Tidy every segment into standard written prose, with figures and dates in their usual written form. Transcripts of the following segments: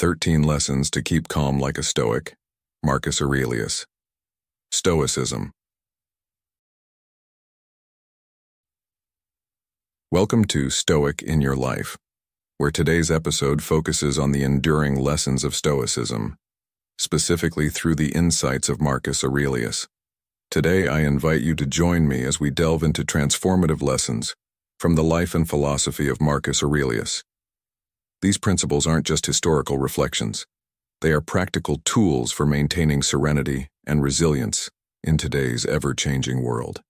13 Lessons to Keep Calm Like a Stoic, Marcus Aurelius. Stoicism. Welcome to Stoic in Your Life, where today's episode focuses on the enduring lessons of Stoicism, specifically through the insights of Marcus Aurelius. Today, I invite you to join me as we delve into transformative lessons from the life and philosophy of Marcus Aurelius. These principles aren't just historical reflections. They are practical tools for maintaining serenity and resilience in today's ever-changing world.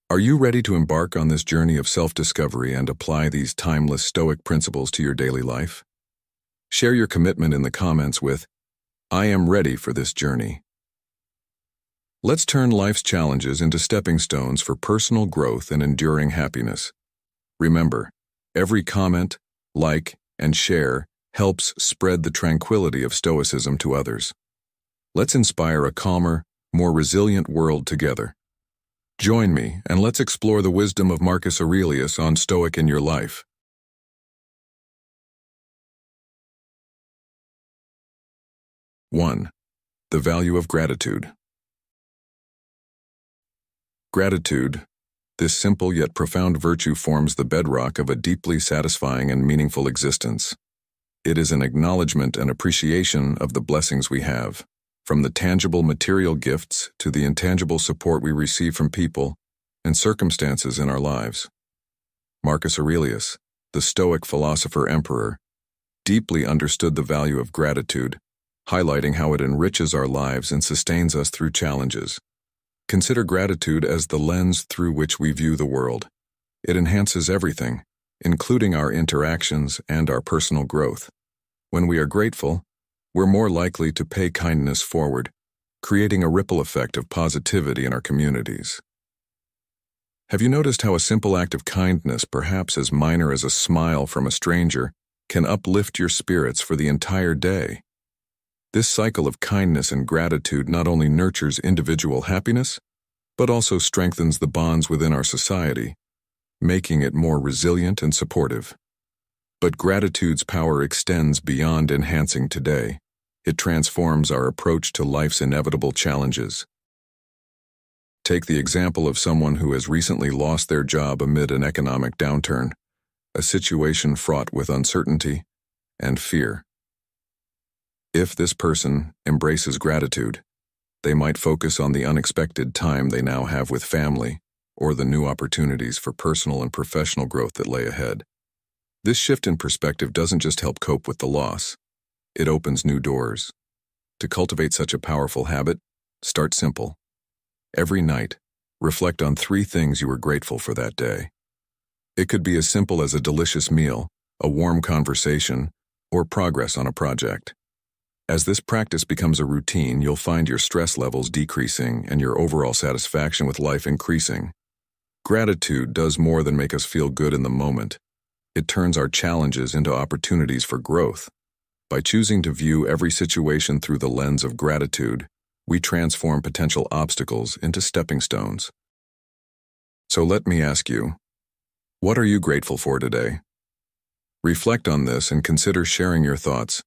Are you ready to embark on this journey of self-discovery and apply these timeless Stoic principles to your daily life? Share your commitment in the comments with, "I am ready for this journey." Let's turn life's challenges into stepping stones for personal growth and enduring happiness. Remember, every comment, like, and share helps spread the tranquility of Stoicism to others. Let's inspire a calmer, more resilient world together. Join me and let's explore the wisdom of Marcus Aurelius on Stoic in Your Life. 1. The value of gratitude. Gratitude, this simple yet profound virtue, forms the bedrock of a deeply satisfying and meaningful existence. It is an acknowledgement and appreciation of the blessings we have, from the tangible material gifts to the intangible support we receive from people and circumstances in our lives. Marcus Aurelius, the Stoic philosopher-emperor, deeply understood the value of gratitude, highlighting how it enriches our lives and sustains us through challenges. Consider gratitude as the lens through which we view the world. It enhances everything, including our interactions and our personal growth. When we are grateful, we're more likely to pay kindness forward, creating a ripple effect of positivity in our communities. Have you noticed how a simple act of kindness, perhaps as minor as a smile from a stranger, can uplift your spirits for the entire day? This cycle of kindness and gratitude not only nurtures individual happiness, but also strengthens the bonds within our society, making it more resilient and supportive. But gratitude's power extends beyond enhancing today. It transforms our approach to life's inevitable challenges. Take the example of someone who has recently lost their job amid an economic downturn, a situation fraught with uncertainty and fear. If this person embraces gratitude, they might focus on the unexpected time they now have with family or the new opportunities for personal and professional growth that lay ahead. This shift in perspective doesn't just help cope with the loss, it opens new doors. To cultivate such a powerful habit, start simple. Every night, reflect on 3 things you were grateful for that day. It could be as simple as a delicious meal, a warm conversation, or progress on a project. As this practice becomes a routine, you'll find your stress levels decreasing and your overall satisfaction with life increasing. Gratitude does more than make us feel good in the moment. It turns our challenges into opportunities for growth. By choosing to view every situation through the lens of gratitude, we transform potential obstacles into stepping stones. So let me ask you, what are you grateful for today? Reflect on this and consider sharing your thoughts.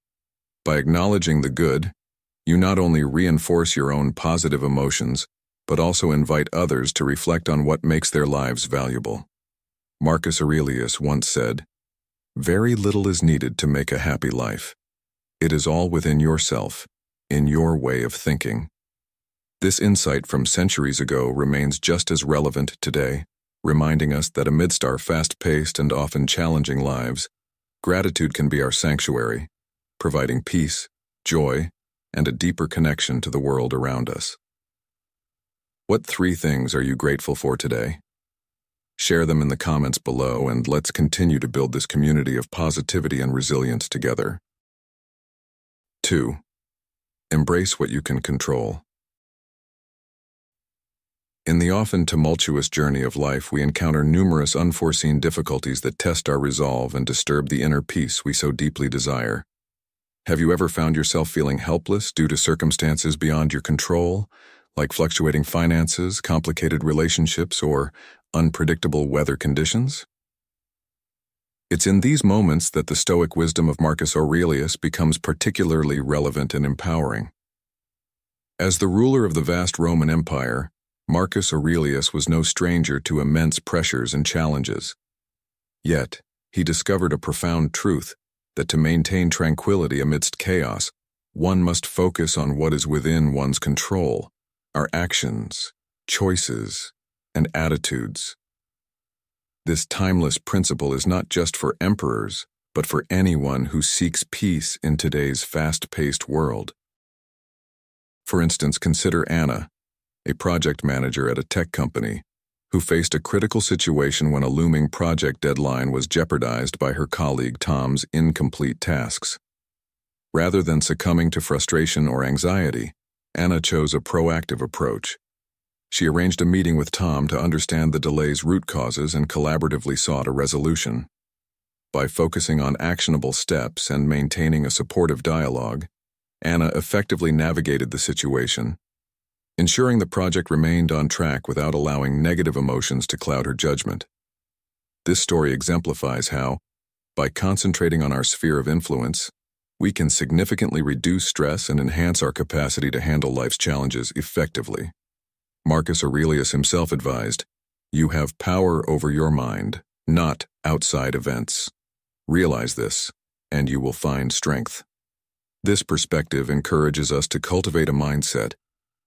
By acknowledging the good, you not only reinforce your own positive emotions, but also invite others to reflect on what makes their lives valuable. Marcus Aurelius once said, "Very little is needed to make a happy life. It is all within yourself, in your way of thinking." This insight from centuries ago remains just as relevant today, reminding us that amidst our fast-paced and often challenging lives, gratitude can be our sanctuary, providing peace, joy, and a deeper connection to the world around us. What 3 things are you grateful for today? Share them in the comments below, and let's continue to build this community of positivity and resilience together. 2. Embrace what you can control. In the often tumultuous journey of life, we encounter numerous unforeseen difficulties that test our resolve and disturb the inner peace we so deeply desire. Have you ever found yourself feeling helpless due to circumstances beyond your control, like fluctuating finances, complicated relationships, or unpredictable weather conditions? It's in these moments that the Stoic wisdom of Marcus Aurelius becomes particularly relevant and empowering. As the ruler of the vast Roman Empire, Marcus Aurelius was no stranger to immense pressures and challenges. Yet, he discovered a profound truth, that to maintain tranquility amidst chaos, one must focus on what is within one's control, our actions, choices, and attitudes. This timeless principle is not just for emperors, but for anyone who seeks peace in today's fast-paced world. For instance, consider Anna, a project manager at a tech company, who faced a critical situation when a looming project deadline was jeopardized by her colleague Tom's incomplete tasks. Rather than succumbing to frustration or anxiety, Anna chose a proactive approach. She arranged a meeting with Tom to understand the delay's root causes and collaboratively sought a resolution. By focusing on actionable steps and maintaining a supportive dialogue, Anna effectively navigated the situation, ensuring the project remained on track without allowing negative emotions to cloud her judgment. This story exemplifies how, by concentrating on our sphere of influence, we can significantly reduce stress and enhance our capacity to handle life's challenges effectively. Marcus Aurelius himself advised, "You have power over your mind, not outside events. Realize this, and you will find strength." This perspective encourages us to cultivate a mindset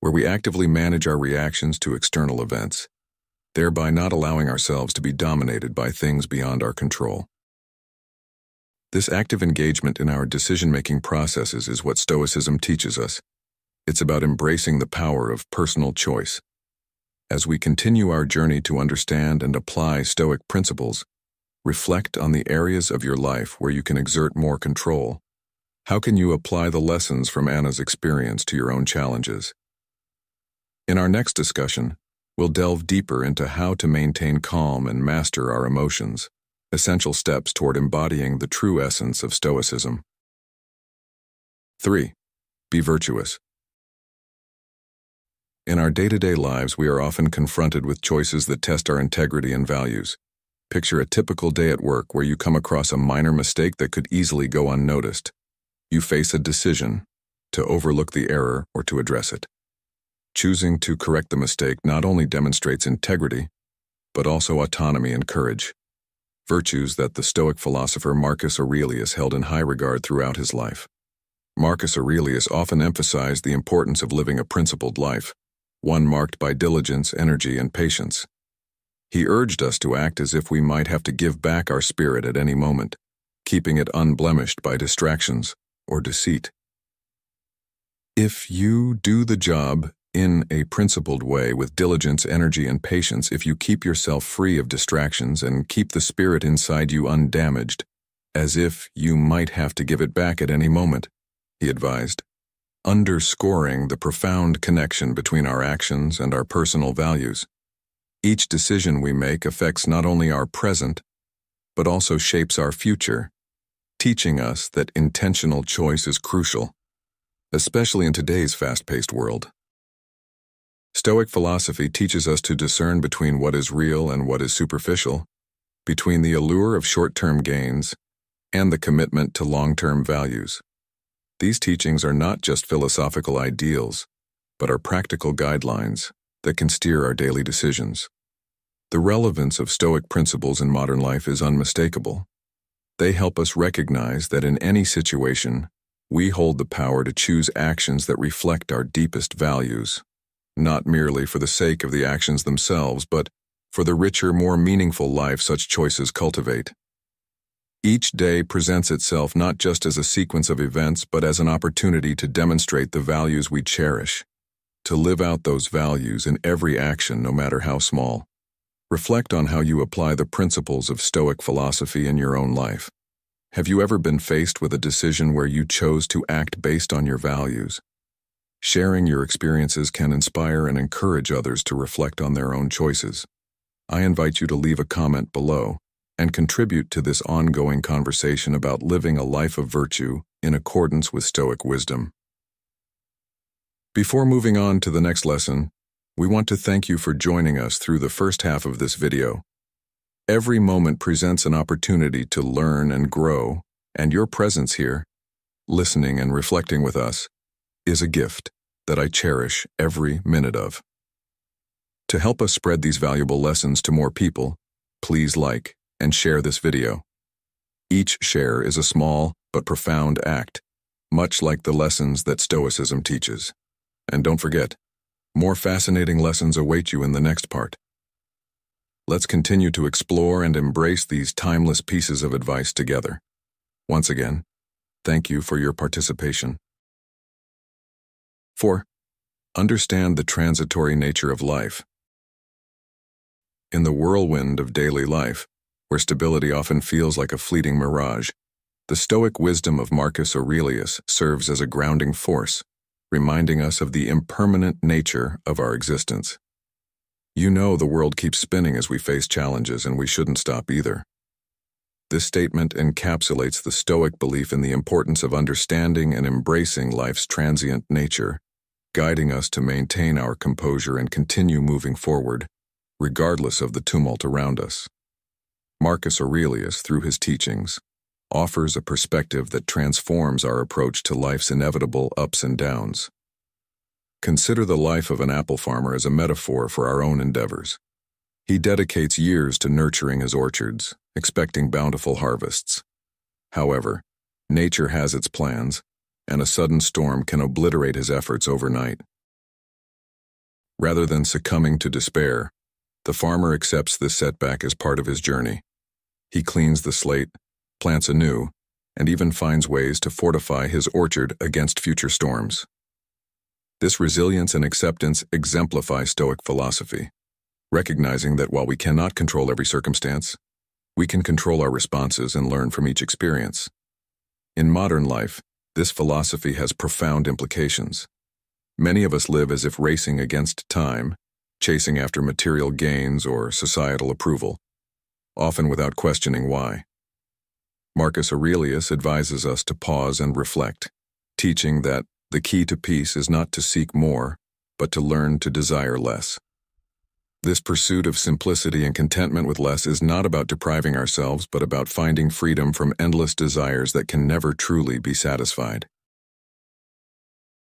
where we actively manage our reactions to external events, thereby not allowing ourselves to be dominated by things beyond our control. This active engagement in our decision-making processes is what Stoicism teaches us. It's about embracing the power of personal choice. As we continue our journey to understand and apply Stoic principles, reflect on the areas of your life where you can exert more control. How can you apply the lessons from Anna's experience to your own challenges? In our next discussion, we'll delve deeper into how to maintain calm and master our emotions, essential steps toward embodying the true essence of Stoicism. 3. Be virtuous. In our day-to-day lives, we are often confronted with choices that test our integrity and values. Picture a typical day at work where you come across a minor mistake that could easily go unnoticed. You face a decision to overlook the error or to address it. Choosing to correct the mistake not only demonstrates integrity, but also autonomy and courage, virtues that the Stoic philosopher Marcus Aurelius held in high regard throughout his life. Marcus Aurelius often emphasized the importance of living a principled life, one marked by diligence, energy, and patience. He urged us to act as if we might have to give back our spirit at any moment, keeping it unblemished by distractions or deceit. If you do the job in a principled way with diligence, energy, and patience, if you keep yourself free of distractions and keep the spirit inside you undamaged, as if you might have to give it back at any moment, he advised, underscoring the profound connection between our actions and our personal values. Each decision we make affects not only our present, but also shapes our future, teaching us that intentional choice is crucial, especially in today's fast-paced world. Stoic philosophy teaches us to discern between what is real and what is superficial, between the allure of short-term gains and the commitment to long-term values. These teachings are not just philosophical ideals, but are practical guidelines that can steer our daily decisions. The relevance of Stoic principles in modern life is unmistakable. They help us recognize that in any situation, we hold the power to choose actions that reflect our deepest values, not merely for the sake of the actions themselves, but for the richer, more meaningful life such choices cultivate. Each day presents itself not just as a sequence of events, but as an opportunity to demonstrate the values we cherish, to live out those values in every action, no matter how small. Reflect on how you apply the principles of Stoic philosophy in your own life. Have you ever been faced with a decision where you chose to act based on your values? Sharing your experiences can inspire and encourage others to reflect on their own choices. I invite you to leave a comment below and contribute to this ongoing conversation about living a life of virtue in accordance with Stoic wisdom. Before moving on to the next lesson, we want to thank you for joining us through the first half of this video. Every moment presents an opportunity to learn and grow, and your presence here, listening and reflecting with us, is a gift that I cherish every minute of. To help us spread these valuable lessons to more people, please like and share this video. Each share is a small but profound act, much like the lessons that Stoicism teaches. And don't forget, more fascinating lessons await you in the next part. Let's continue to explore and embrace these timeless pieces of advice together. Once again, thank you for your participation. 4. Understand the transitory nature of life. In the whirlwind of daily life, where stability often feels like a fleeting mirage, the Stoic wisdom of Marcus Aurelius serves as a grounding force, reminding us of the impermanent nature of our existence. You know the world keeps spinning as we face challenges, and we shouldn't stop either. This statement encapsulates the Stoic belief in the importance of understanding and embracing life's transient nature, guiding us to maintain our composure and continue moving forward, regardless of the tumult around us. Marcus Aurelius, through his teachings, offers a perspective that transforms our approach to life's inevitable ups and downs. Consider the life of an apple farmer as a metaphor for our own endeavors. He dedicates years to nurturing his orchards, expecting bountiful harvests. However, nature has its plans, and a sudden storm can obliterate his efforts overnight. Rather than succumbing to despair, the farmer accepts this setback as part of his journey. He cleans the slate, plants anew, and even finds ways to fortify his orchard against future storms. This resilience and acceptance exemplify Stoic philosophy, recognizing that while we cannot control every circumstance, we can control our responses and learn from each experience. In modern life, this philosophy has profound implications. Many of us live as if racing against time, chasing after material gains or societal approval, often without questioning why. Marcus Aurelius advises us to pause and reflect, teaching that the key to peace is not to seek more, but to learn to desire less. This pursuit of simplicity and contentment with less is not about depriving ourselves, but about finding freedom from endless desires that can never truly be satisfied.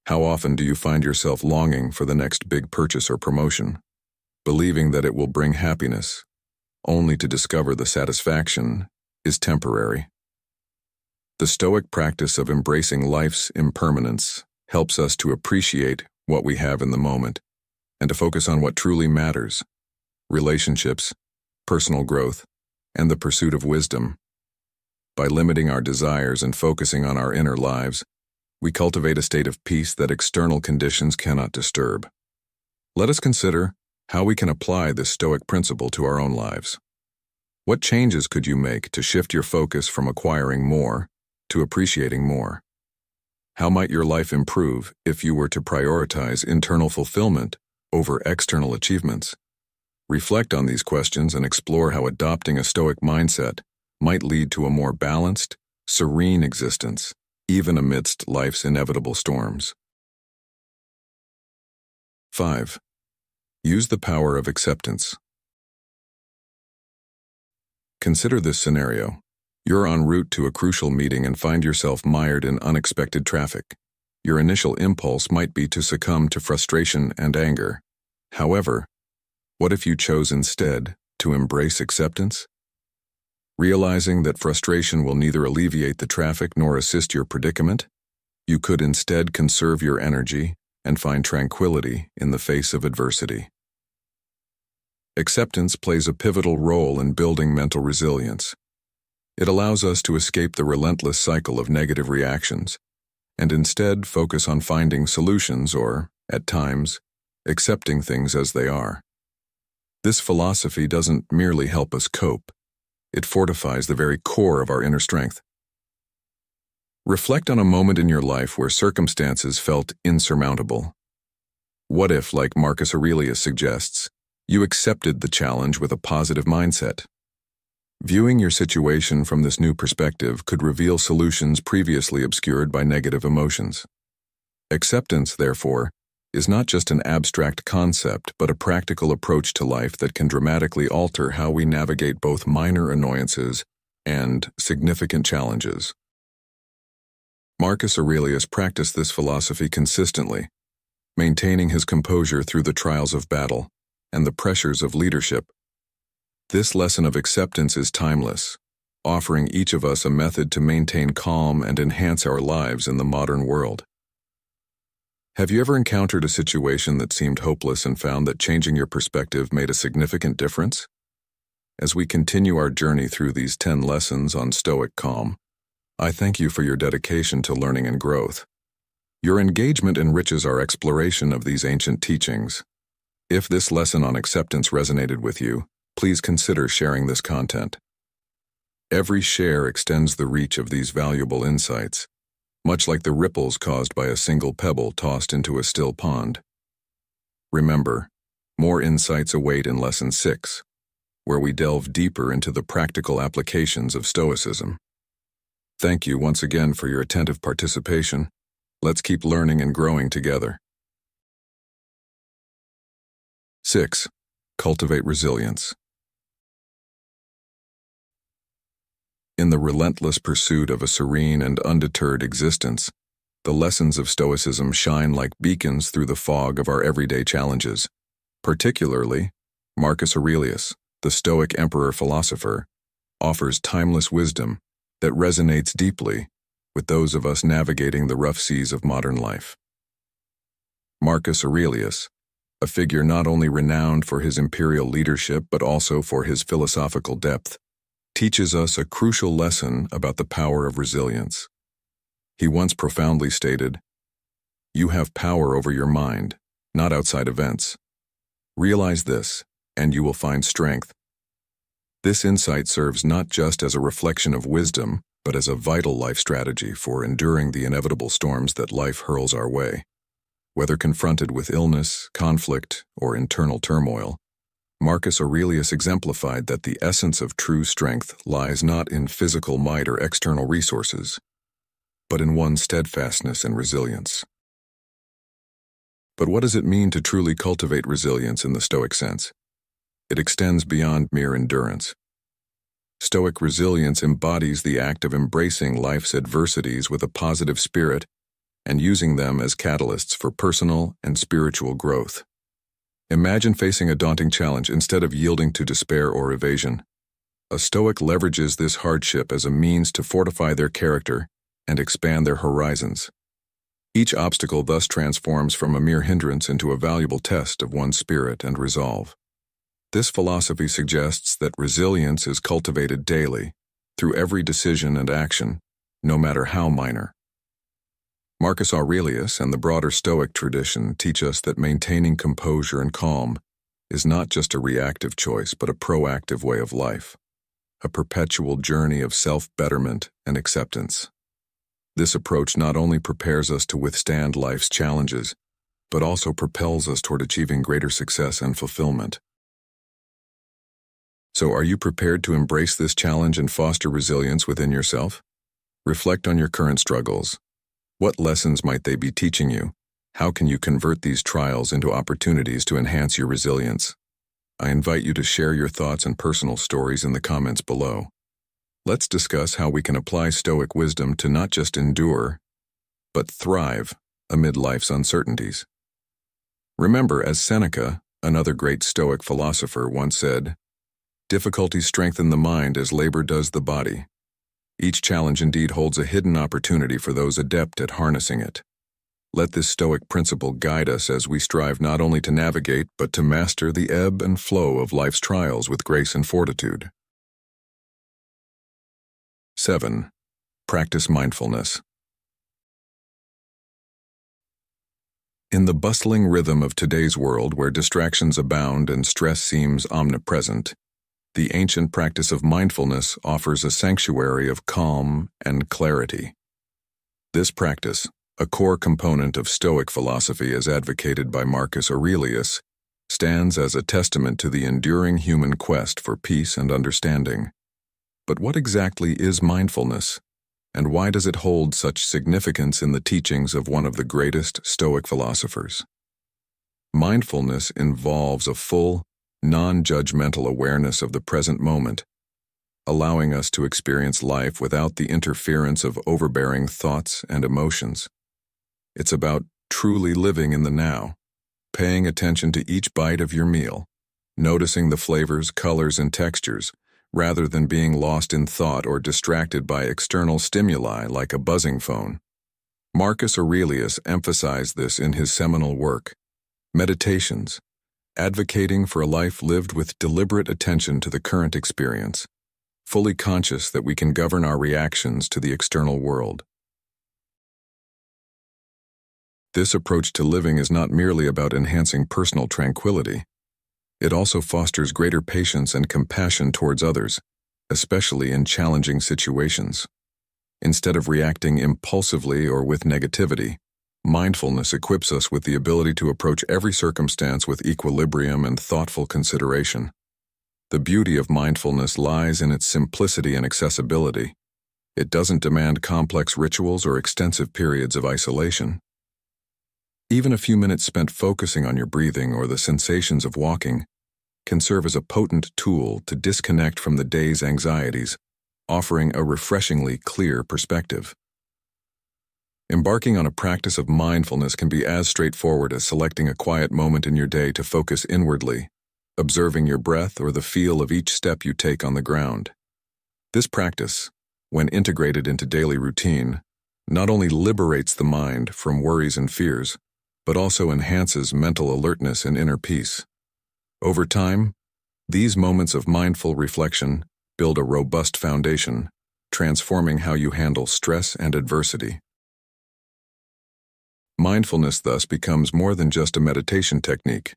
How often do you find yourself longing for the next big purchase or promotion, believing that it will bring happiness, only to discover the satisfaction is temporary? The Stoic practice of embracing life's impermanence helps us to appreciate what we have in the moment and to focus on what truly matters: relationships, personal growth, and the pursuit of wisdom. By limiting our desires and focusing on our inner lives, we cultivate a state of peace that external conditions cannot disturb. Let us consider how we can apply this Stoic principle to our own lives. What changes could you make to shift your focus from acquiring more to appreciating more? How might your life improve if you were to prioritize internal fulfillment over external achievements? Reflect on these questions and explore how adopting a Stoic mindset might lead to a more balanced, serene existence, even amidst life's inevitable storms. 5. Use the power of acceptance. Consider this scenario. You're en route to a crucial meeting and find yourself mired in unexpected traffic. Your initial impulse might be to succumb to frustration and anger. However, what if you chose instead to embrace acceptance? Realizing that frustration will neither alleviate the traffic nor assist your predicament, you could instead conserve your energy and find tranquility in the face of adversity. Acceptance plays a pivotal role in building mental resilience. It allows us to escape the relentless cycle of negative reactions and instead focus on finding solutions or, at times, accepting things as they are. This philosophy doesn't merely help us cope, it fortifies the very core of our inner strength. Reflect on a moment in your life where circumstances felt insurmountable. What if, like Marcus Aurelius suggests, you accepted the challenge with a positive mindset? Viewing your situation from this new perspective could reveal solutions previously obscured by negative emotions. Acceptance, therefore, is not just an abstract concept, but a practical approach to life that can dramatically alter how we navigate both minor annoyances and significant challenges. Marcus Aurelius practiced this philosophy consistently, maintaining his composure through the trials of battle and the pressures of leadership. This lesson of acceptance is timeless, offering each of us a method to maintain calm and enhance our lives in the modern world. Have you ever encountered a situation that seemed hopeless and found that changing your perspective made a significant difference? As we continue our journey through these 10 lessons on Stoic calm, I thank you for your dedication to learning and growth. Your engagement enriches our exploration of these ancient teachings. If this lesson on acceptance resonated with you, please consider sharing this content. Every share extends the reach of these valuable insights, much like the ripples caused by a single pebble tossed into a still pond. Remember, more insights await in Lesson 6, where we delve deeper into the practical applications of Stoicism. Thank you once again for your attentive participation. Let's keep learning and growing together. 6. Cultivate resilience. In the relentless pursuit of a serene and undeterred existence, the lessons of Stoicism shine like beacons through the fog of our everyday challenges. Particularly, Marcus Aurelius, the Stoic emperor-philosopher, offers timeless wisdom that resonates deeply with those of us navigating the rough seas of modern life. Marcus Aurelius, a figure not only renowned for his imperial leadership but also for his philosophical depth, teaches us a crucial lesson about the power of resilience. He once profoundly stated, "You have power over your mind, not outside events. Realize this, and you will find strength." This insight serves not just as a reflection of wisdom, but as a vital life strategy for enduring the inevitable storms that life hurls our way. Whether confronted with illness, conflict, or internal turmoil, Marcus Aurelius exemplified that the essence of true strength lies not in physical might or external resources, but in one's steadfastness and resilience. But what does it mean to truly cultivate resilience in the Stoic sense? It extends beyond mere endurance. Stoic resilience embodies the act of embracing life's adversities with a positive spirit and using them as catalysts for personal and spiritual growth. Imagine facing a daunting challenge instead of yielding to despair or evasion. A Stoic leverages this hardship as a means to fortify their character and expand their horizons. Each obstacle thus transforms from a mere hindrance into a valuable test of one's spirit and resolve. This philosophy suggests that resilience is cultivated daily, through every decision and action, no matter how minor. Marcus Aurelius and the broader Stoic tradition teach us that maintaining composure and calm is not just a reactive choice but a proactive way of life, a perpetual journey of self-betterment and acceptance. This approach not only prepares us to withstand life's challenges, but also propels us toward achieving greater success and fulfillment. So, are you prepared to embrace this challenge and foster resilience within yourself? Reflect on your current struggles. What lessons might they be teaching you? How can you convert these trials into opportunities to enhance your resilience? I invite you to share your thoughts and personal stories in the comments below. Let's discuss how we can apply Stoic wisdom to not just endure, but thrive amid life's uncertainties. Remember, as Seneca, another great Stoic philosopher, once said, "Difficulties strengthen the mind as labor does the body." Each challenge indeed holds a hidden opportunity for those adept at harnessing it. Let this Stoic principle guide us as we strive not only to navigate, but to master the ebb and flow of life's trials with grace and fortitude. 7. Practice mindfulness. In the bustling rhythm of today's world where distractions abound and stress seems omnipresent, the ancient practice of mindfulness offers a sanctuary of calm and clarity. This practice, a core component of Stoic philosophy as advocated by Marcus Aurelius, stands as a testament to the enduring human quest for peace and understanding. But what exactly is mindfulness, and why does it hold such significance in the teachings of one of the greatest Stoic philosophers? Mindfulness involves a full, non-judgmental awareness of the present moment, allowing us to experience life without the interference of overbearing thoughts and emotions. It's about truly living in the now, paying attention to each bite of your meal, noticing the flavors, colors, and textures, rather than being lost in thought or distracted by external stimuli like a buzzing phone. Marcus Aurelius emphasized this in his seminal work, Meditations, advocating for a life lived with deliberate attention to the current experience, fully conscious that we can govern our reactions to the external world. This approach to living is not merely about enhancing personal tranquility. It also fosters greater patience and compassion towards others, especially in challenging situations. Instead of reacting impulsively or with negativity, mindfulness equips us with the ability to approach every circumstance with equilibrium and thoughtful consideration. The beauty of mindfulness lies in its simplicity and accessibility. It doesn't demand complex rituals or extensive periods of isolation. Even a few minutes spent focusing on your breathing or the sensations of walking can serve as a potent tool to disconnect from the day's anxieties, offering a refreshingly clear perspective. Embarking on a practice of mindfulness can be as straightforward as selecting a quiet moment in your day to focus inwardly, observing your breath or the feel of each step you take on the ground. This practice, when integrated into daily routine, not only liberates the mind from worries and fears, but also enhances mental alertness and inner peace. Over time, these moments of mindful reflection build a robust foundation, transforming how you handle stress and adversity. Mindfulness thus becomes more than just a meditation technique.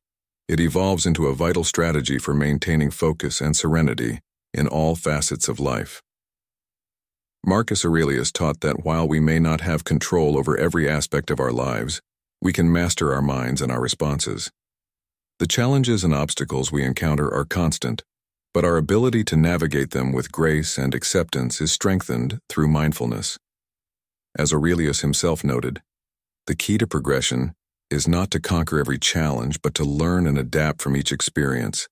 It evolves into a vital strategy for maintaining focus and serenity in all facets of life. Marcus Aurelius taught that while we may not have control over every aspect of our lives, we can master our minds and our responses. The challenges and obstacles we encounter are constant, but our ability to navigate them with grace and acceptance is strengthened through mindfulness. As Aurelius himself noted, the key to progression is not to conquer every challenge, but to learn and adapt from each experience,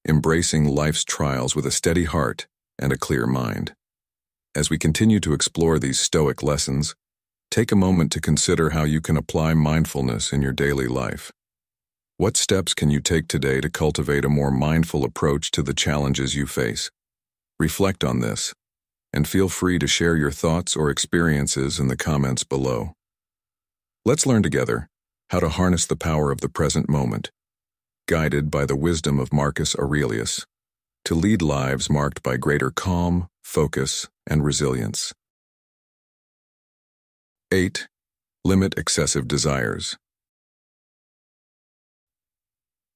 embracing life's trials with a steady heart and a clear mind. As we continue to explore these Stoic lessons, take a moment to consider how you can apply mindfulness in your daily life. What steps can you take today to cultivate a more mindful approach to the challenges you face? Reflect on this, and feel free to share your thoughts or experiences in the comments below. Let's learn together how to harness the power of the present moment, guided by the wisdom of Marcus Aurelius, to lead lives marked by greater calm, focus, and resilience. 8. Limit excessive desires.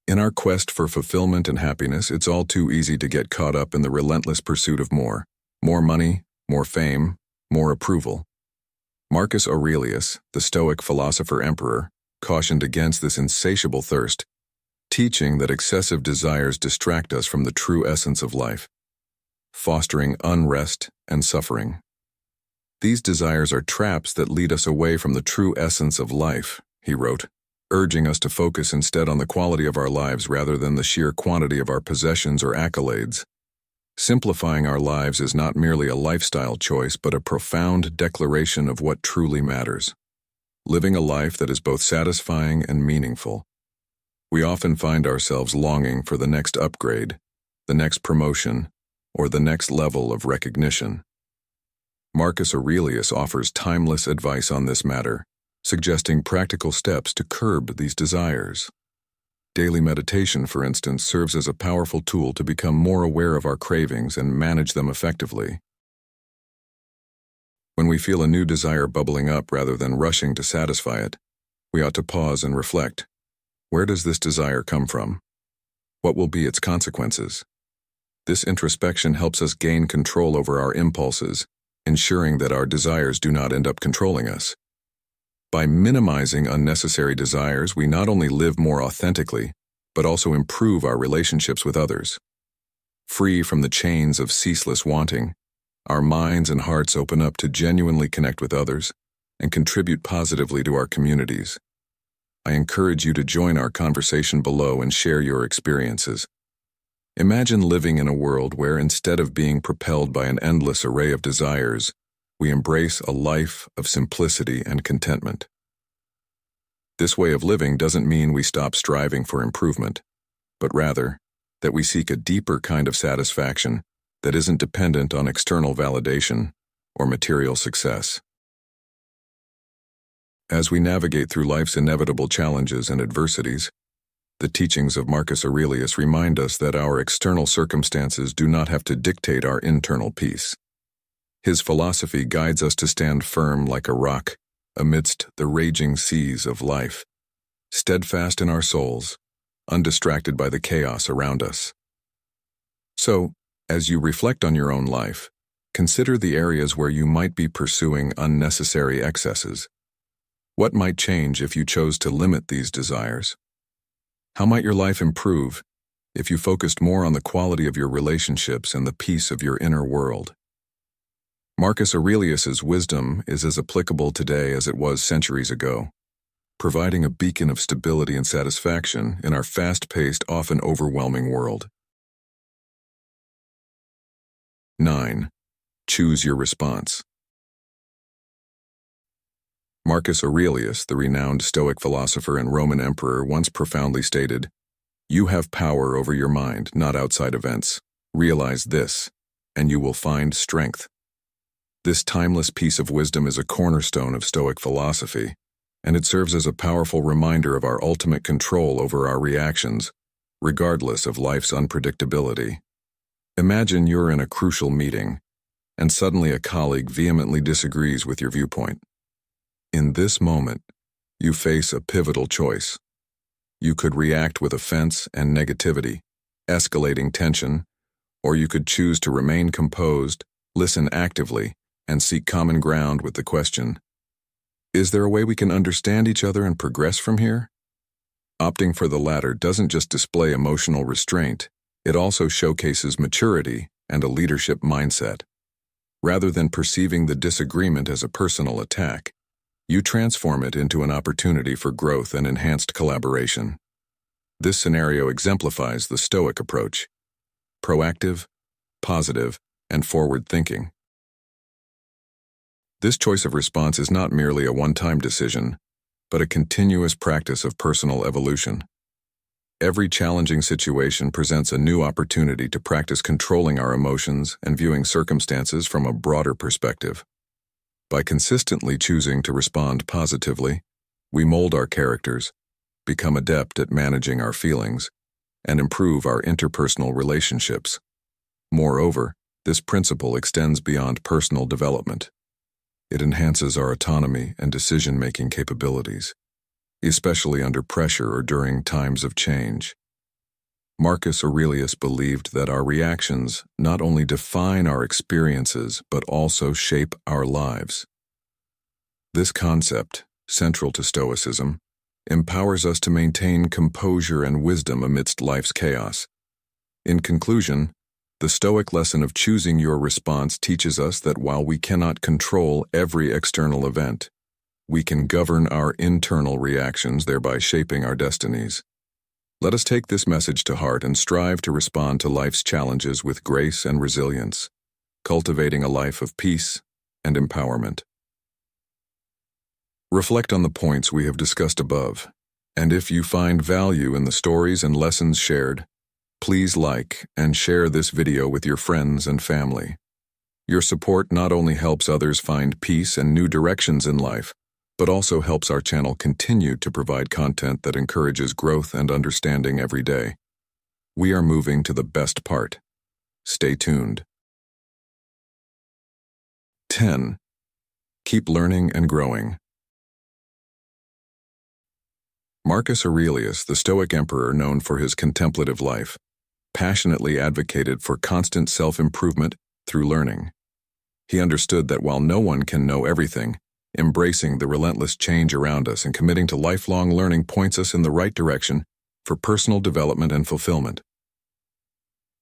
In our quest for fulfillment and happiness, it's all too easy to get caught up in the relentless pursuit of more money, more fame, more approval. Marcus Aurelius, the Stoic philosopher-emperor, cautioned against this insatiable thirst, teaching that excessive desires distract us from the true essence of life, fostering unrest and suffering. These desires are traps that lead us away from the true essence of life, he wrote, urging us to focus instead on the quality of our lives rather than the sheer quantity of our possessions or accolades. Simplifying our lives is not merely a lifestyle choice, but a profound declaration of what truly matters. Living a life that is both satisfying and meaningful. We often find ourselves longing for the next upgrade, the next promotion, or the next level of recognition. Marcus Aurelius offers timeless advice on this matter, suggesting practical steps to curb these desires. Daily meditation, for instance, serves as a powerful tool to become more aware of our cravings and manage them effectively. When we feel a new desire bubbling up rather than rushing to satisfy it, we ought to pause and reflect. Where does this desire come from? What will be its consequences? This introspection helps us gain control over our impulses, ensuring that our desires do not end up controlling us. By minimizing unnecessary desires, we not only live more authentically, but also improve our relationships with others. Free from the chains of ceaseless wanting, our minds and hearts open up to genuinely connect with others and contribute positively to our communities. I encourage you to join our conversation below and share your experiences. Imagine living in a world where instead of being propelled by an endless array of desires, we embrace a life of simplicity and contentment. This way of living doesn't mean we stop striving for improvement, but rather that we seek a deeper kind of satisfaction that isn't dependent on external validation or material success. As we navigate through life's inevitable challenges and adversities, the teachings of Marcus Aurelius remind us that our external circumstances do not have to dictate our internal peace. His philosophy guides us to stand firm like a rock amidst the raging seas of life, steadfast in our souls, undistracted by the chaos around us. So, as you reflect on your own life, consider the areas where you might be pursuing unnecessary excesses. What might change if you chose to limit these desires? How might your life improve if you focused more on the quality of your relationships and the peace of your inner world? Marcus Aurelius's wisdom is as applicable today as it was centuries ago, providing a beacon of stability and satisfaction in our fast-paced, often overwhelming world. 9. Choose your response. Marcus Aurelius, the renowned Stoic philosopher and Roman emperor, once profoundly stated, "You have power over your mind, not outside events. Realize this, and you will find strength." This timeless piece of wisdom is a cornerstone of Stoic philosophy, and it serves as a powerful reminder of our ultimate control over our reactions, regardless of life's unpredictability. Imagine you're in a crucial meeting, and suddenly a colleague vehemently disagrees with your viewpoint. In this moment, you face a pivotal choice. You could react with offense and negativity, escalating tension, or you could choose to remain composed, listen actively, and seek common ground with the question, is there a way we can understand each other and progress from here? Opting for the latter doesn't just display emotional restraint, it also showcases maturity and a leadership mindset. Rather than perceiving the disagreement as a personal attack, you transform it into an opportunity for growth and enhanced collaboration. This scenario exemplifies the Stoic approach: proactive, positive, and forward-thinking. This choice of response is not merely a one-time decision, but a continuous practice of personal evolution. Every challenging situation presents a new opportunity to practice controlling our emotions and viewing circumstances from a broader perspective. By consistently choosing to respond positively, we mold our characters, become adept at managing our feelings, and improve our interpersonal relationships. Moreover, this principle extends beyond personal development. It enhances our autonomy and decision-making capabilities, especially under pressure or during times of change. Marcus Aurelius believed that our reactions not only define our experiences but also shape our lives. This concept, central to Stoicism, empowers us to maintain composure and wisdom amidst life's chaos. In conclusion, the Stoic lesson of choosing your response teaches us that while we cannot control every external event, we can govern our internal reactions, thereby shaping our destinies. Let us take this message to heart and strive to respond to life's challenges with grace and resilience, cultivating a life of peace and empowerment. Reflect on the points we have discussed above, and if you find value in the stories and lessons shared, please like and share this video with your friends and family. Your support not only helps others find peace and new directions in life, but also helps our channel continue to provide content that encourages growth and understanding every day. We are moving to the best part. Stay tuned. 10. Keep learning and growing. Marcus Aurelius, the Stoic emperor known for his contemplative life, passionately advocated for constant self-improvement through learning. He understood that while no one can know everything, embracing the relentless change around us and committing to lifelong learning points us in the right direction for personal development and fulfillment.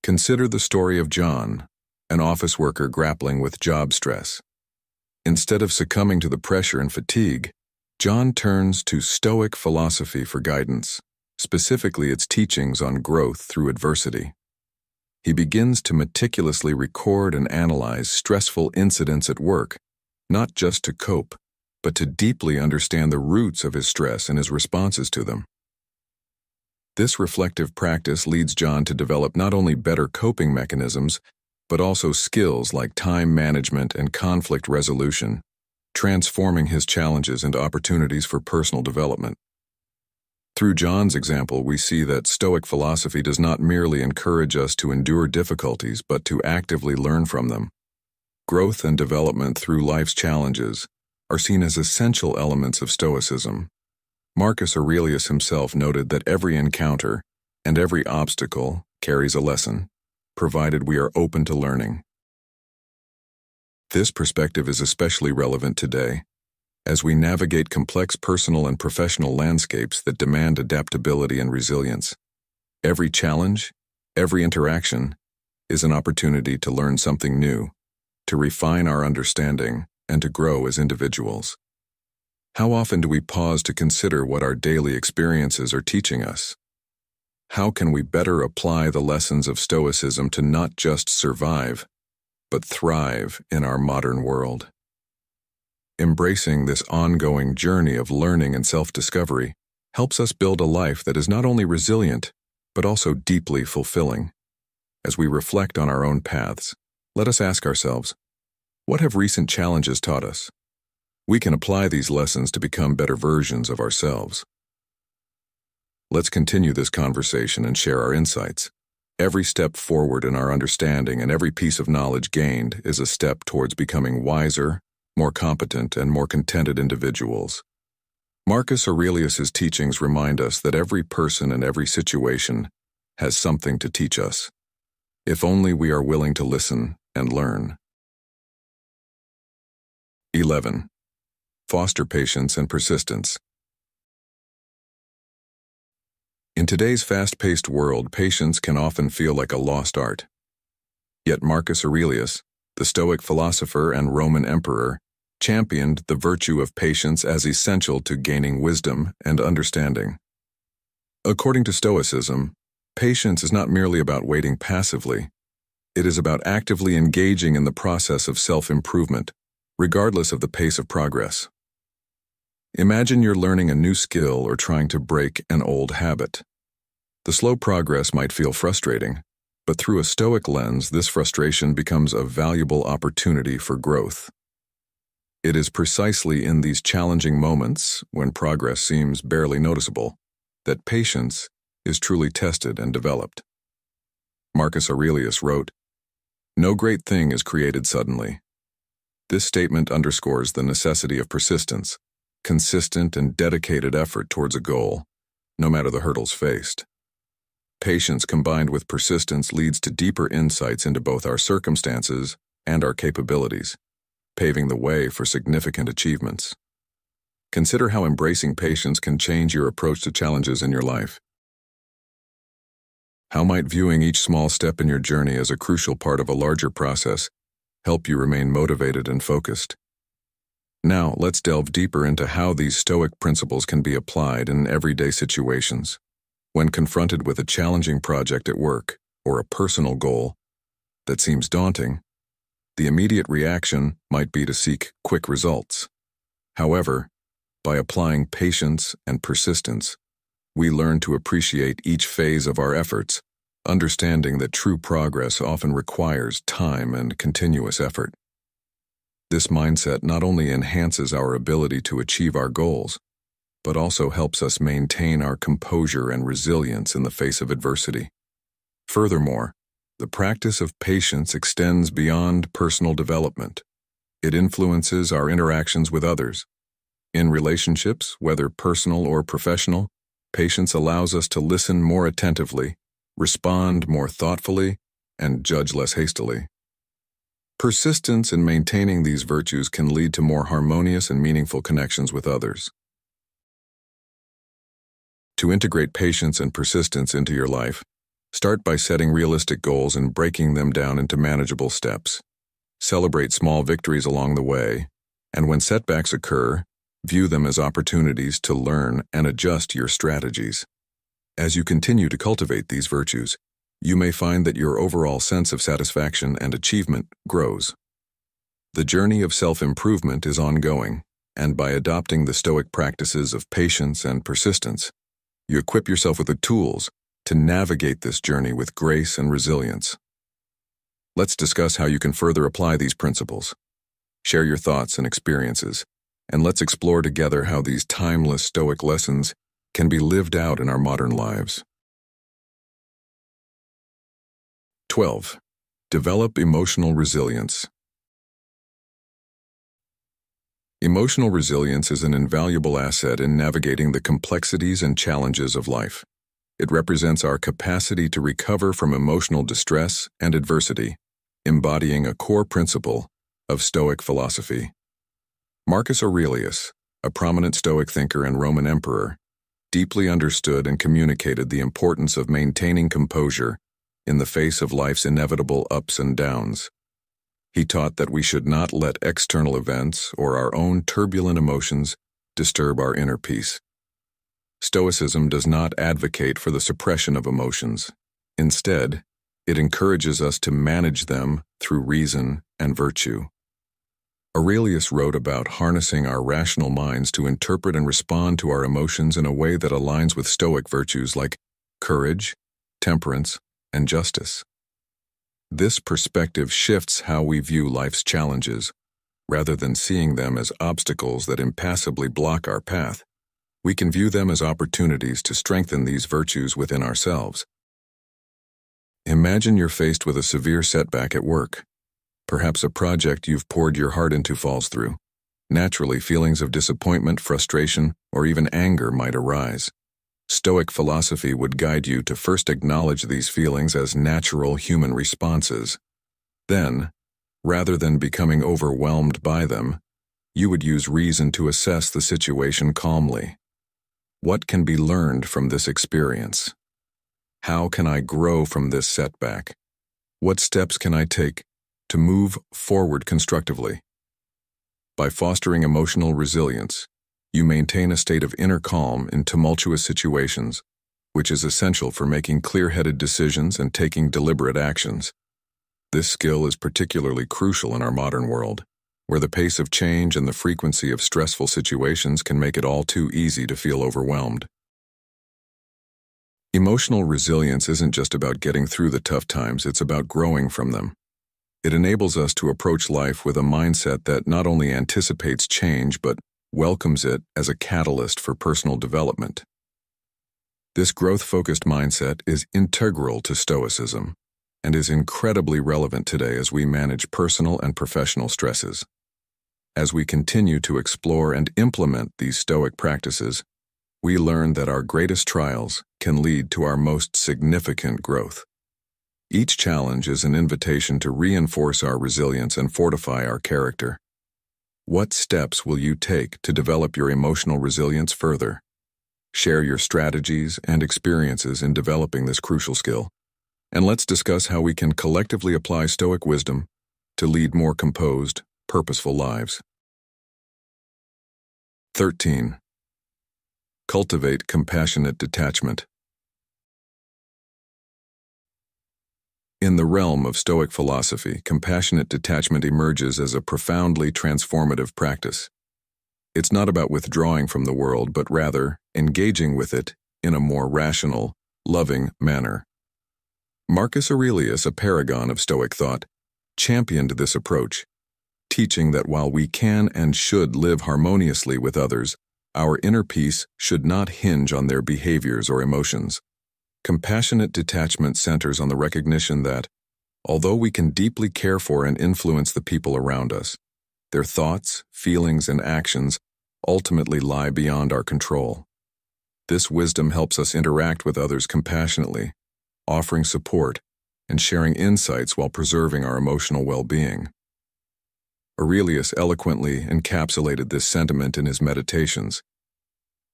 Consider the story of John, an office worker grappling with job stress. Instead of succumbing to the pressure and fatigue, John turns to Stoic philosophy for guidance, specifically its teachings on growth through adversity. He begins to meticulously record and analyze stressful incidents at work, not just to cope, but to deeply understand the roots of his stress and his responses to them. This reflective practice leads John to develop not only better coping mechanisms, but also skills like time management and conflict resolution, transforming his challenges into opportunities for personal development. Through John's example, we see that Stoic philosophy does not merely encourage us to endure difficulties, but to actively learn from them. Growth and development through life's challenges are seen as essential elements of Stoicism. Marcus Aurelius himself noted that every encounter and every obstacle carries a lesson, provided we are open to learning. This perspective is especially relevant today, as we navigate complex personal and professional landscapes that demand adaptability and resilience. Every challenge, every interaction, is an opportunity to learn something new, to refine our understanding, and to grow as individuals. How often do we pause to consider what our daily experiences are teaching us? How can we better apply the lessons of Stoicism to not just survive, but thrive in our modern world? Embracing this ongoing journey of learning and self-discovery helps us build a life that is not only resilient, but also deeply fulfilling. As we reflect on our own paths, let us ask ourselves, what have recent challenges taught us? We can apply these lessons to become better versions of ourselves. Let's continue this conversation and share our insights. Every step forward in our understanding and every piece of knowledge gained is a step towards becoming wiser, more competent, and more contented individuals. Marcus Aurelius's teachings remind us that every person and every situation has something to teach us, if only we are willing to listen and learn. 11. Foster patience and persistence. In today's fast-paced world, patience can often feel like a lost art. Yet Marcus Aurelius, the Stoic philosopher and Roman emperor, championed the virtue of patience as essential to gaining wisdom and understanding. According to Stoicism, patience is not merely about waiting passively. It is about actively engaging in the process of self-improvement, regardless of the pace of progress. Imagine you're learning a new skill or trying to break an old habit. The slow progress might feel frustrating, but through a Stoic lens, this frustration becomes a valuable opportunity for growth. It is precisely in these challenging moments, when progress seems barely noticeable, that patience is truly tested and developed. Marcus Aurelius wrote, "No great thing is created suddenly." This statement underscores the necessity of persistence, consistent and dedicated effort towards a goal, no matter the hurdles faced. Patience combined with persistence leads to deeper insights into both our circumstances and our capabilities, paving the way for significant achievements. Consider how embracing patience can change your approach to challenges in your life. How might viewing each small step in your journey as a crucial part of a larger process help you remain motivated and focused? Now, let's delve deeper into how these Stoic principles can be applied in everyday situations. When confronted with a challenging project at work or a personal goal that seems daunting, the immediate reaction might be to seek quick results. However, by applying patience and persistence, we learn to appreciate each phase of our efforts, understanding that true progress often requires time and continuous effort. This mindset not only enhances our ability to achieve our goals, but also helps us maintain our composure and resilience in the face of adversity. Furthermore, the practice of patience extends beyond personal development. It influences our interactions with others. In relationships, whether personal or professional, patience allows us to listen more attentively, respond more thoughtfully, and judge less hastily. Persistence in maintaining these virtues can lead to more harmonious and meaningful connections with others. To integrate patience and persistence into your life, start by setting realistic goals and breaking them down into manageable steps. Celebrate small victories along the way, and when setbacks occur, View them as opportunities to learn and adjust your strategies. As you continue to cultivate these virtues, you may find that your overall sense of satisfaction and achievement grows. The journey of self-improvement is ongoing, and by adopting the Stoic practices of patience and persistence, you equip yourself with the tools to navigate this journey with grace and resilience. Let's discuss how you can further apply these principles. Share your thoughts and experiences, and let's explore together how these timeless Stoic lessons can be lived out in our modern lives. 12. Develop emotional resilience. Emotional resilience is an invaluable asset in navigating the complexities and challenges of life. It represents our capacity to recover from emotional distress and adversity, embodying a core principle of Stoic philosophy. Marcus Aurelius, a prominent Stoic thinker and Roman emperor, deeply understood and communicated the importance of maintaining composure in the face of life's inevitable ups and downs. He taught that we should not let external events or our own turbulent emotions disturb our inner peace. Stoicism does not advocate for the suppression of emotions. Instead, it encourages us to manage them through reason and virtue. Aurelius wrote about harnessing our rational minds to interpret and respond to our emotions in a way that aligns with Stoic virtues like courage, temperance, and justice. This perspective shifts how we view life's challenges. Rather than seeing them as obstacles that impassively block our path, we can view them as opportunities to strengthen these virtues within ourselves. Imagine you're faced with a severe setback at work. Perhaps a project you've poured your heart into falls through. Naturally, feelings of disappointment, frustration, or even anger might arise. Stoic philosophy would guide you to first acknowledge these feelings as natural human responses. Then, rather than becoming overwhelmed by them, you would use reason to assess the situation calmly. What can be learned from this experience? How can I grow from this setback? What steps can I take to move forward constructively? By fostering emotional resilience, you maintain a state of inner calm in tumultuous situations, which is essential for making clear-headed decisions and taking deliberate actions. This skill is particularly crucial in our modern world, where the pace of change and the frequency of stressful situations can make it all too easy to feel overwhelmed. Emotional resilience isn't just about getting through the tough times, it's about growing from them. It enables us to approach life with a mindset that not only anticipates change, but welcomes it as a catalyst for personal development. This growth-focused mindset is integral to Stoicism and is incredibly relevant today as we manage personal and professional stresses. As we continue to explore and implement these Stoic practices, we learn that our greatest trials can lead to our most significant growth. Each challenge is an invitation to reinforce our resilience and fortify our character. What steps will you take to develop your emotional resilience further? Share your strategies and experiences in developing this crucial skill, and let's discuss how we can collectively apply Stoic wisdom to lead more composed, purposeful lives. 13. Cultivate compassionate detachment. In the realm of Stoic philosophy, compassionate detachment emerges as a profoundly transformative practice. It's not about withdrawing from the world, but rather engaging with it in a more rational, loving manner. Marcus Aurelius, a paragon of Stoic thought, championed this approach, teaching that while we can and should live harmoniously with others, our inner peace should not hinge on their behaviors or emotions. Compassionate detachment centers on the recognition that, although we can deeply care for and influence the people around us, their thoughts, feelings, and actions ultimately lie beyond our control. This wisdom helps us interact with others compassionately, offering support and sharing insights while preserving our emotional well-being. Aurelius eloquently encapsulated this sentiment in his Meditations.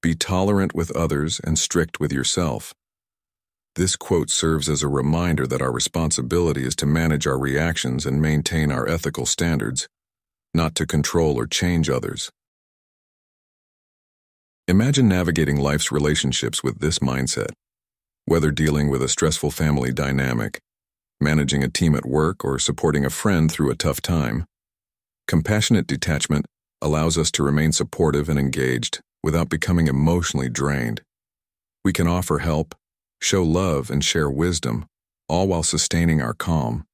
Be tolerant with others and strict with yourself. This quote serves as a reminder that our responsibility is to manage our reactions and maintain our ethical standards, not to control or change others. Imagine navigating life's relationships with this mindset. Whether dealing with a stressful family dynamic, managing a team at work, or supporting a friend through a tough time, compassionate detachment allows us to remain supportive and engaged without becoming emotionally drained. We can offer help, show love, and share wisdom, all while sustaining our calm.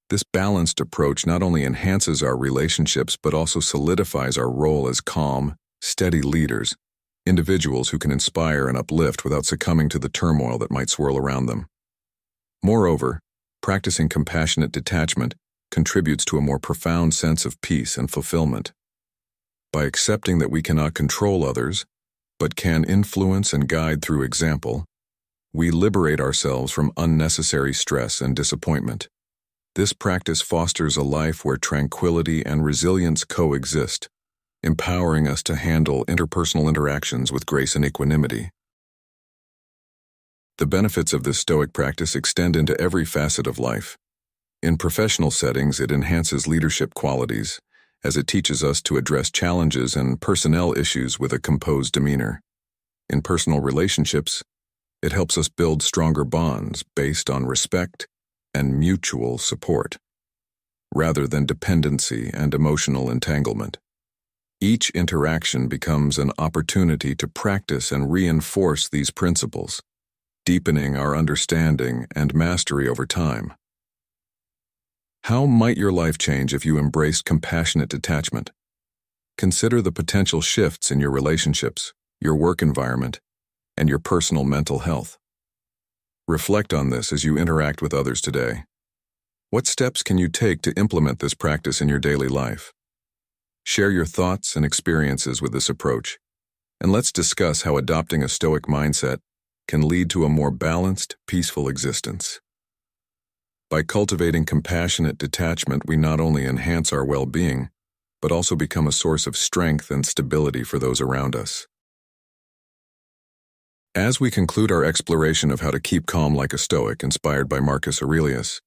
This balanced approach not only enhances our relationships but also solidifies our role as calm, steady leaders, individuals who can inspire and uplift without succumbing to the turmoil that might swirl around them. Moreover, practicing compassionate detachment contributes to a more profound sense of peace and fulfillment. By accepting that we cannot control others, but can influence and guide through example, we liberate ourselves from unnecessary stress and disappointment. This practice fosters a life where tranquility and resilience coexist, empowering us to handle interpersonal interactions with grace and equanimity. The benefits of this Stoic practice extend into every facet of life. In professional settings, it enhances leadership qualities, as it teaches us to address challenges and personnel issues with a composed demeanor. In personal relationships, it helps us build stronger bonds based on respect and mutual support, rather than dependency and emotional entanglement. Each interaction becomes an opportunity to practice and reinforce these principles, deepening our understanding and mastery over time. How might your life change if you embraced compassionate detachment? Consider the potential shifts in your relationships, your work environment, and your personal mental health. Reflect on this as you interact with others today. What steps can you take to implement this practice in your daily life? Share your thoughts and experiences with this approach, and let's discuss how adopting a Stoic mindset can lead to a more balanced, peaceful existence. By cultivating compassionate detachment, we not only enhance our well-being, but also become a source of strength and stability for those around us. As we conclude our exploration of how to keep calm like a Stoic inspired by Marcus Aurelius,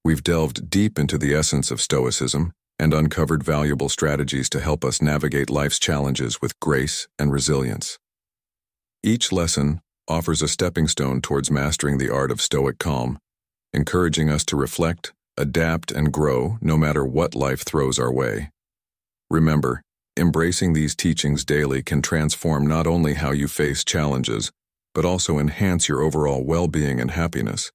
we've delved deep into the essence of Stoicism and uncovered valuable strategies to help us navigate life's challenges with grace and resilience. Each lesson offers a stepping stone towards mastering the art of Stoic calm, encouraging us to reflect, adapt, and grow no matter what life throws our way. Remember, embracing these teachings daily can transform not only how you face challenges, but also enhance your overall well-being and happiness.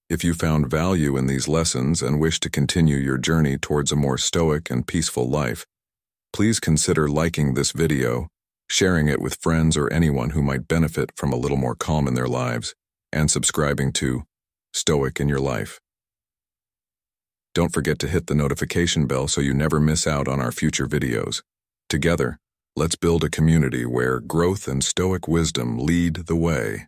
If you found value in these lessons and wish to continue your journey towards a more stoic and peaceful life, please consider liking this video, sharing it with friends or anyone who might benefit from a little more calm in their lives, and subscribing to Stoic in Your Life. Don't forget to hit the notification bell so you never miss out on our future videos. Together, let's build a community where growth and Stoic wisdom lead the way.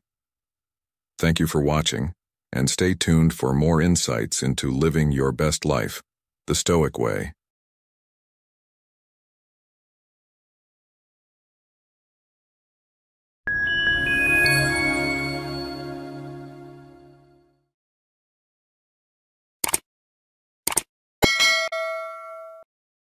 Thank you for watching, and stay tuned for more insights into living your best life, the Stoic way.